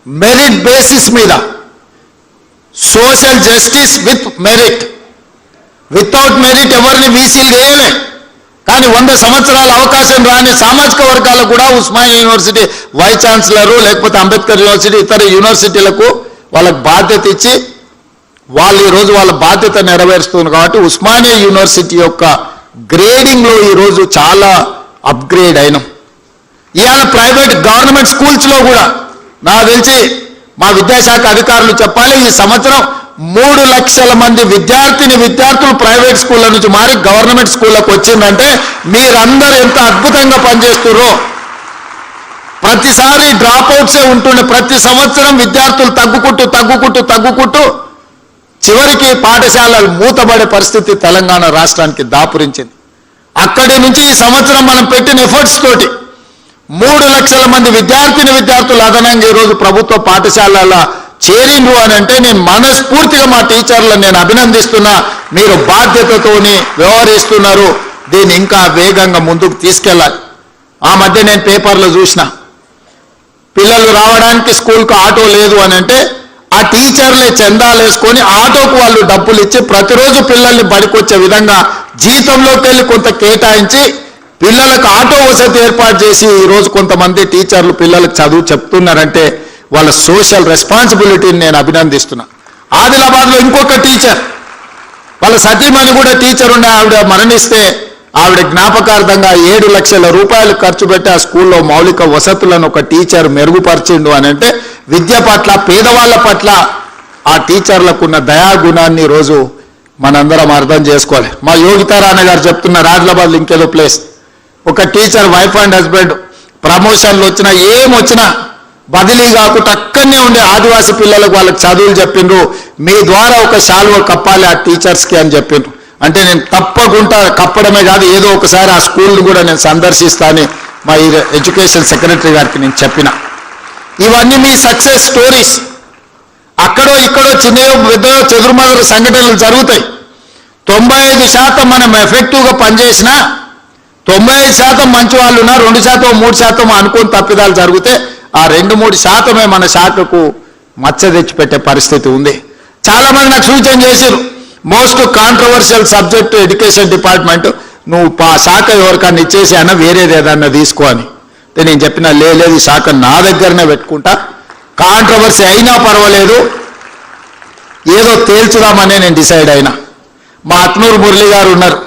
Merit basis మీద, social justice with merit. Without merit ఎవరిని వీసీలు వేయలే. కానీ 100 సంవత్సరాల అవకాశం రాని సామాజిక వర్గాలకు కూడా ఉస్మానియా యూనివర్సిటీ వైస్ ఛాన్సలరు లేకపోతే అంబేద్కర్ యూనివర్సిటీ ఇతర యూనివర్సిటీలకు వాళ్ళకు బాధ్యత ఇచ్చి వాళ్ళు ఈరోజు వాళ్ళ బాధ్యత నెరవేరుస్తున్నారు. కాబట్టి ఉస్మానియా యూనివర్సిటీ యొక్క గ్రేడింగ్లో ఈరోజు చాలా అప్గ్రేడ్ అయినాం. ఇవాళ ప్రైవేట్ గవర్నమెంట్ స్కూల్స్లో కూడా నాకు తెలిసి మా విద్యాశాఖ అధికారులు చెప్పాలి, ఈ సంవత్సరం 3 లక్షల మంది విద్యార్థులు ప్రైవేట్ స్కూళ్ళ నుంచి మారి గవర్నమెంట్ స్కూళ్ళకు వచ్చిందంటే మీరందరూ ఎంత అద్భుతంగా పనిచేస్తున్నారో. ప్రతిసారి డ్రాప్ అవుట్సే ఉంటుండే, ప్రతి సంవత్సరం విద్యార్థులు తగ్గుకుంటూ చివరికి పాఠశాలలు మూతబడే పరిస్థితి తెలంగాణ రాష్ట్రానికి దాపురించింది. అక్కడి నుంచి ఈ సంవత్సరం మనం పెట్టిన ఎఫర్ట్స్ తోటి 3 లక్షల మంది విద్యార్థులు అదనంగా ఈరోజు ప్రభుత్వ పాఠశాలల చేరిండ్రు అని అంటే నేను మనస్ఫూర్తిగా మా టీచర్లను నేను అభినందిస్తున్నా. మీరు బాధ్యతతోని వ్యవహరిస్తున్నారు. దీన్ని ఇంకా వేగంగా ముందుకు తీసుకెళ్ళాలి. ఆ మధ్య నేను పేపర్లో చూసిన పిల్లలు రావడానికి స్కూల్కు ఆటో లేదు అని అంటే ఆ టీచర్లే చందాలు వేసుకొని ఆటోకు వాళ్ళు డబ్బులు ఇచ్చి ప్రతిరోజు పిల్లల్ని బడికొచ్చే విధంగా జీతంలోకి వెళ్ళి కొంత కేటాయించి పిల్లలకు ఆటో వసతి ఏర్పాటు చేసి ఈరోజు కొంతమంది టీచర్లు పిల్లలకు చదువు చెప్తున్నారంటే వాళ్ళ సోషల్ రెస్పాన్సిబిలిటీని నేను అభినందిస్తున్నా. ఆదిలాబాద్లో ఇంకొక టీచర్ వాళ్ళ సతీమణి కూడా టీచర్ ఉండే ఆవిడ మరణిస్తే ఆవిడ జ్ఞాపకార్థంగా 7 లక్షల రూపాయలు ఖర్చు పెట్టి ఆ స్కూల్లో మౌలిక వసతులను ఒక టీచర్ మెరుగుపరిచిండు అని అంటే విద్య పట్ల పేదవాళ్ళ పట్ల ఆ టీచర్లకు ఉన్న దయాగుణాన్ని ఈరోజు మనందరం అర్థం చేసుకోవాలి. మా యోగితారాణి గారు చెప్తున్నారు ఆదిలాబాద్లో ఇంకేదో ప్లేస్ ఒక టీచర్ వైఫ్ అండ్ హస్బెండ్ ప్రమోషన్లు వచ్చినా ఏమొచ్చినా బదిలీ కాకుండా అక్కడనే ఉండే ఆదివాసీ పిల్లలకు వాళ్ళకి చదువులు చెప్పిండ్రు. మీ ద్వారా ఒక శాలువ కప్పాలి ఆ టీచర్స్కి అని చెప్పిండ్రు. అంటే నేను తప్పకుండా కప్పడమే కాదు ఏదో ఒకసారి ఆ స్కూల్ని కూడా నేను సందర్శిస్తానని మా ఎడ్యుకేషన్ సెక్రటరీ గారికి నేను చెప్పిన. ఇవన్నీ మీ సక్సెస్ స్టోరీస్. అక్కడో ఇక్కడో చిన్నయో పెద్దో చెదురుమదురు సంఘటనలు జరుగుతాయి. 95% మనం ఎఫెక్టివ్గా పనిచేసినా 95% మంచి వాళ్ళు ఉన్నా 2% 3% అనుకోని తప్పిదాలు జరిగితే ఆ 2-3% మన శాఖకు మచ్చ తెచ్చిపెట్టే పరిస్థితి ఉంది. చాలామంది నాకు సూచన చేశారు, most controversial subject education department, నువ్వు శాఖ ఎవరికన్నా ఇచ్చేసి అన్న వేరేది ఏదన్నా తీసుకో అని. నేను చెప్పిన లేదు ఈ శాఖ నా దగ్గరనే పెట్టుకుంటా, కాంట్రవర్సీ అయినా పర్వాలేదు ఏదో తేల్చుదామనే నేను డిసైడ్ అయినా. మా అత్నూరు మురళి గారు ఉన్నారు,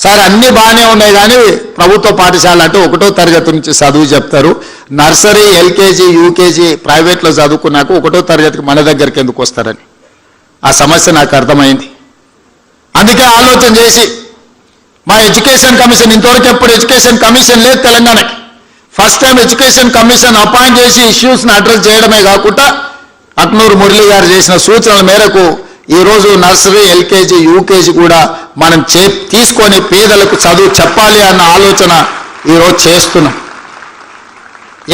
సార్ అన్నీ బాగానే ఉన్నాయి కానీ ప్రభుత్వ పాఠశాల అంటే 1వ తరగతి నుంచి చదువు చెప్తారు, నర్సరీ ఎల్కేజీ యూకేజీ ప్రైవేట్లో చదువుకున్నాక 1వ తరగతికి మన దగ్గరికి ఎందుకు వస్తారని ఆ సమస్య నాకు అర్థమైంది. అందుకే ఆలోచన చేసి మా ఎడ్యుకేషన్ కమిషన్, ఇంతవరకు ఎప్పుడు ఎడ్యుకేషన్ కమిషన్ లేదు తెలంగాణకి, first time education commission appoint చేసి ఇష్యూస్ని అడ్రస్ చేయడమే కాకుండా అట్నూరు మురళి గారు చేసిన సూచనల మేరకు ఈరోజు నర్సరీ ఎల్కేజీ యూకేజీ కూడా మనం తీసుకొని పేదలకు చదువు చెప్పాలి అన్న ఆలోచన ఈరోజు చేస్తున్నాం.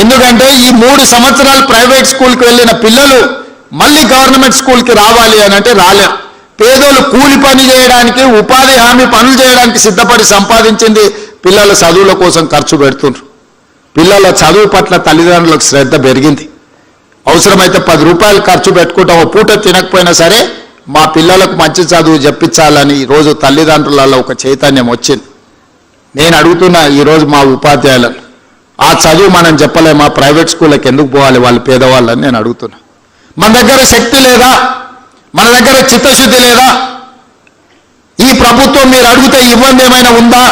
ఎందుకంటే ఈ 3 సంవత్సరాలు ప్రైవేట్ స్కూల్కి వెళ్ళిన పిల్లలు మళ్ళీ గవర్నమెంట్ స్కూల్కి రావాలి అని అంటే రాలేరు. పేదోళ్ళు కూలి పని చేయడానికి ఉపాధి హామీ పనులు చేయడానికి సిద్ధపడి సంపాదించింది పిల్లల చదువుల కోసం ఖర్చు పెడుతున్నారు. పిల్లల చదువు పట్ల తల్లిదండ్రులకు శ్రద్ధ పెరిగింది. అవసరమైతే 10 రూపాయలు ఖర్చు పెట్టుకుంటాం, ఓ పూట తినకపోయినా సరే మా పిల్లలకు మంచి చదువు చెప్పించాలని ఈరోజు తల్లిదండ్రులలో ఒక చైతన్యం వచ్చింది. నేను అడుగుతున్నా ఈరోజు మా ఉపాధ్యాయులను, ఆ చదువు మనం చెప్పలే మా ప్రైవేట్ స్కూళ్ళకి ఎందుకు పోవాలి వాళ్ళు పేదవాళ్ళని నేను అడుగుతున్నా. మన దగ్గర శక్తి లేదా, మన దగ్గర చిత్తశుద్ధి లేదా? ఈ ప్రభుత్వం మీరు అడిగితే ఇబ్బంది ఏమైనా ఉందా?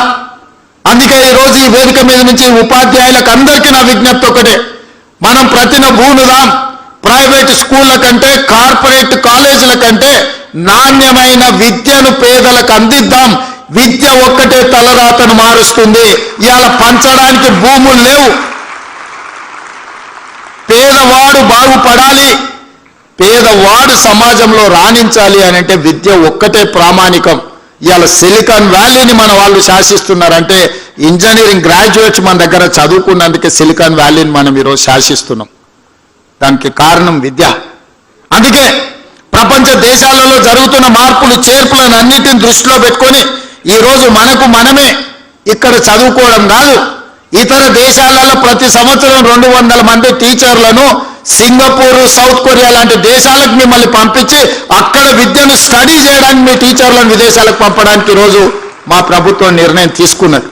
అందుకే ఈరోజు ఈ వేదిక మీద నుంచి ఉపాధ్యాయులకు అందరికీ నా విజ్ఞప్తి ఒకటే, మనం ప్రతినబూనుదాం. ప్రైవేట్ స్కూళ్ళ కంటే కార్పొరేట్ కాలేజీల కంటే నాణ్యమైన విద్యను పేదలకు అందిద్దాం. విద్య ఒక్కటే తలరాతను మారుస్తుంది. ఇవాళ పంచడానికి భూములు లేవు. పేదవాడు బాగుపడాలి, పేదవాడు సమాజంలో రాణించాలి అని అంటే విద్య ఒక్కటే ప్రామాణికం. ఇవాళ సిలికాన్ వ్యాలీని మన వాళ్ళు శాసిస్తున్నారంటే ఇంజనీరింగ్ గ్రాడ్యుయేట్స్ మన దగ్గర చదువుకున్నందుకే సిలికాన్ వ్యాలీని మనం ఈరోజు శాసిస్తున్నాం. దానికి కారణం విద్య. అందుకే ప్రపంచ దేశాలలో జరుగుతున్న మార్పులు చేర్పులను అన్నిటిని దృష్టిలో పెట్టుకొని ఈరోజు మనకు మనమే ఇక్కడ చదువుకోవడం కాదు, ఇతర దేశాలలో ప్రతి సంవత్సరం 200 మంది టీచర్లను సింగపూర్, సౌత్ కొరియా లాంటి దేశాలకు మిమ్మల్ని పంపించి అక్కడ విద్యను స్టడీ చేయడానికి మీ టీచర్లను విదేశాలకు పంపడానికి ఈరోజు మా ప్రభుత్వం నిర్ణయం తీసుకున్నది.